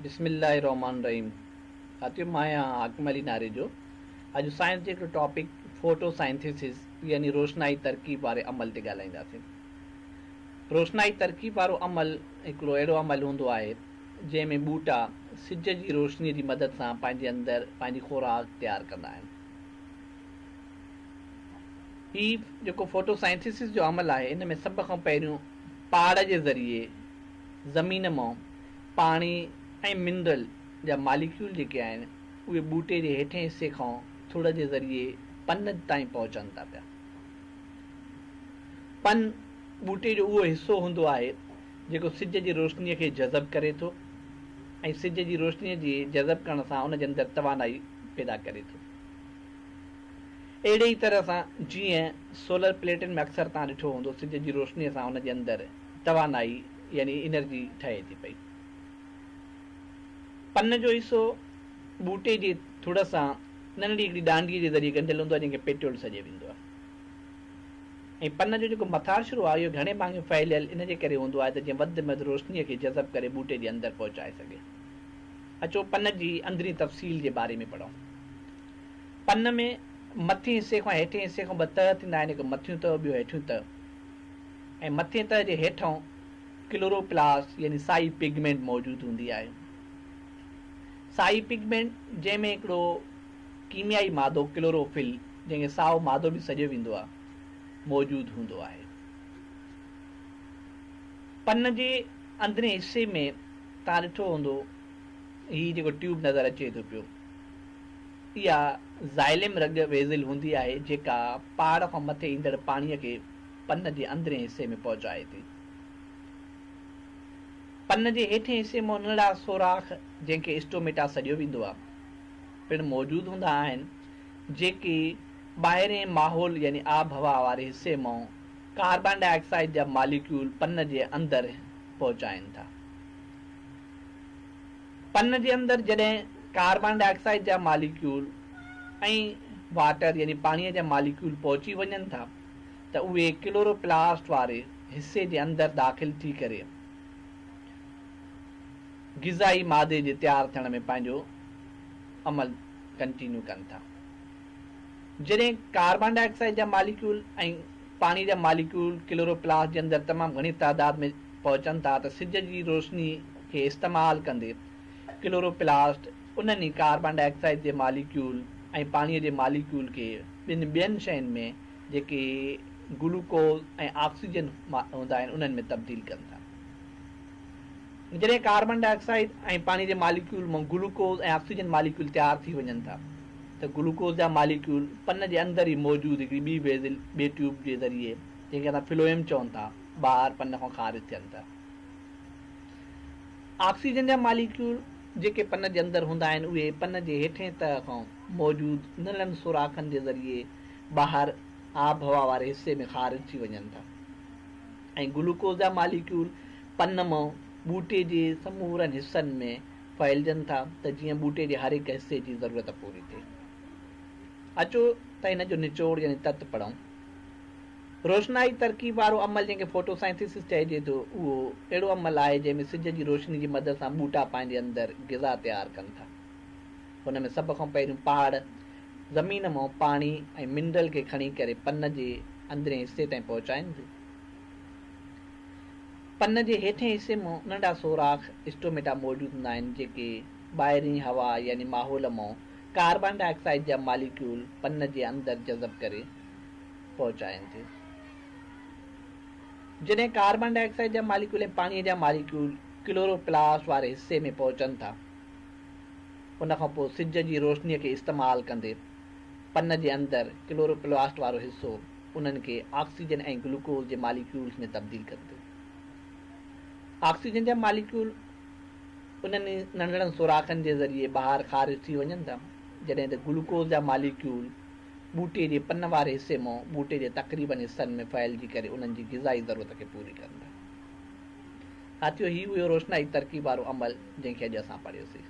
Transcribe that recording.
बिस्मिल्लाहिर्रहमानिर्रहीम। साथियों, मैं यहाँ हाकिम अली नारे जो अॼु साइंस जो हिकिड़ो टॉपिक फोटोसाइंथिसिस यानी रोशनाई तरकीब वारे अमल ते ॻाल्हाईंदासीं। रोशनाई तरकीब वारो अमल हिकिड़ो अहिड़ो अमल हूंदो आहे जंहिंमें ॿूटा सिज जी रोशनीअ जी मदद सां पंहिंजे अंदरि पंहिंजी खुराक तयारु कंदा आहिनि। हीउ जेको फोटोसाइंथिसिस जो अमल आहे, इन में सभ खां पहिरियों पहाड़ जे ज़रिए ज़मीन मां पाणी ऐं मिनरल जा मालिक्यूल जेके आहिनि उहे ॿूटे जे हेठें हिसे खां थुड़ जे ज़रिए पन ताईं पहुचनि था पिया। पन ॿूटे जो उहो हिसो हूंदो आहे जेको सिज जी रोशनीअ खे जज़ब करे थो ऐं सिज जी रोशनीअ जे जज़ब करण सां उन जे अंदरि तवानाई पैदा करे थो। अहिड़े ई तरह सां जीअं सोलर प्लेटुनि में अक्सर तव्हां ॾिठो हूंदो, सिज जी रोशनीअ सां उन जे अंदरि तवानाई यानी एनर्जी ठहे थी पई। पन जो हिसो ॿूटे जी थुड़ सां नंढड़ी हिकिड़ी डांडीअ जे ज़रिए ॻंढियल हूंदो आहे जंहिंखे पेट्रोल सॾियो वेंदो आहे। ऐं पन जो जेको मथाशिरो आहे इहो घणे भाङे फैलियल इन जे करे हूंदो आहे त जीअं वधि में वधि रोशनीअ खे जज़ब करे ॿूटे जे अंदरि पहुचाए सघे। अचो पन जी अंदरी तफ़सील जे बारे में पढ़ूं। पन में मथे हिसे खां हेठें हिसे खां ॿ तह थींदा आहिनि, हिकु मथियूं तह ॿियो हेठियूं तह। ऐं मथे तह जे हेठां क्लोरोप्लास्ट यानी साई पिगमेंट मौजूदु हूंदी आहे। साई पिगमेंट जंहिंमें हिकिड़ो कीमियाई मादो क्लोरोफिल, जंहिंखे साओ मादो बि सॾियो वेंदो आहे, मौजूदु हूंदो आहे। पन जे अंदरे हिसे में तव्हां ॾिठो हूंदो हीउ जेको ट्यूब नज़र अचे थो पियो, इहा ज़ाइलिम रग वेज़िल हूंदी आहे जेका पहाड़ खां मथे ईंदड़ पाणीअ खे पन जे अंदरे हिसे में पहुचाए थी। पन जे हेठें हिसे में नंढड़ा सोराख जंहिंखे स्टोमेटा सॾियो वेंदो आहे पिणु मौजूदु हूंदा आहिनि, जेके ॿाहिरें माहौल यानी आब हवा वारे हिसे मां कार्बन डाइऑक्साइड जा मालिक्यूल पन जे अंदरि पहुचाइनि था। पन जे अंदरि जॾहिं कार्बन डाइऑक्साइड जा मालिक्यूल ऐं वाटर यानी पाणीअ जा मालिक्यूल पहुची वञनि था त उहे क्लोरोप्लास्ट वारे हिसे जे अंदरि दाख़िल थी करे ग़िज़ाई मादे जे तयारु थियण में पंहिंजो अमल कंटिन्यू कनि था। जॾहिं कार्बन डाइऑक्साइड जा मालिक्यूल ऐं पाणी जा मालिक्यूल क्लोरोप्लास्ट जे अंदरि तमामु घणी तादाद में पहुचनि था त सिज जी रोशनी खे इस्तेमालु कंदे क्लोरोप्लास्ट उन्हनि कार्बन डाइऑक्साइड जे मालिक्यूल ऐं पाणीअ जे मालिक्यूल खे ॿियनि शयुनि में जेके ग्लूकोज ऐं ऑक्सीजन हूंदा आहिनि उन्हनि में तब्दील कनि था। जॾहिं कार्बन डाइऑक्साइड ऐं पाणी जे मालिक्यूल मां ग्लूकोज ऐं ऑक्सीजन मालिक्यूल तयारु थी वञनि था त ग्लूकोज जा मालिक्यूल पन जे अंदरि ई मौजूदु हिकिड़ी ॿी वेज़िल ॿिए ट्यूब जे ज़रिए, जंहिंखे असां फ्लोएम चवनि था, ॿाहिरि पन खां ख़ारिज थियनि था। ऑक्सीजन जा मालिक्यूल जेके पन जे अंदरि हूंदा आहिनि उहे पन जे हेठें तह खां मौजूदु नंढनि सुराखनि जे ज़रिए ॿाहिरि आब हवा वारे हिसे में ख़ारिज थी वञनि था। ऐं ग्लूकोज जा मालिक्यूल पन मां ॿूटे जे समूरनि हिसनि में फैलिजनि था त जीअं ॿूटे जे हर हिकु हिसे जी ज़रूरत पूरी थिए। अचो त हिन जो निचोड़ यानी तत्व पढ़ूं। रोशनाई तरकीब वारो अमल जंहिंखे फोटोसाइंथिसिस चइजे थो, उहो अहिड़ो अमल आहे जंहिंमें सिज जी रोशनी जी मदद सां ॿूटा पंहिंजे अंदरि ग़िज़ा तयारु कनि था। हुन में सभ खां पहिरियों पहाड़ ज़मीन मां पाणी ऐं मिनरल खे खणी करे पन जे अंदरे हिसे ताईं पहुचाइनि थियूं। पन जे हेठें हिसे मां नंढा सोराख स्टोमेटा मौजूदु हूंदा आहिनि जेके ॿाहिरीं हवा यानी माहौल मां कार्बन डाइऑक्साइड जा मालिक्यूल पन जे अंदरि जज़ब करे पहुचाइनि थियूं। जॾहिं कार्बन डाइऑक्साइड जा मालिक्यूल ऐं पाणीअ जा मालिक्यूल क्लोरोप्लास्ट वारे हिसे में पहुचनि था, उन खां पोइ सिज जी रोशनीअ खे इस्तेमालु कंदे पन जे अंदरि क्लोरोप्लास्ट वारो हिसो उन्हनि खे ऑक्सीजन ऐं ग्लूकोज जे मालिक्यूल्स में तब्दील कंदो। ऑक्सीजन जा मालिक्यूल उन्हनि नंढड़नि सुराखनि जे ज़रिए ॿाहिरि ख़ारिज थी वञनि था, जॾहिं त ग्लूकोज जा मालिक्यूल ॿूटे जे पन वारे हिसे मां ॿूटे जे तक़रीबन हिसनि में फैलिजी करे उन्हनि जी ग़िज़ाई ज़रूरत खे पूरी कंदा। साथियो, हीउ हुयो रोशनाई तरकीब वारो अमल जंहिंखे अॼु असां पढ़ियोसीं।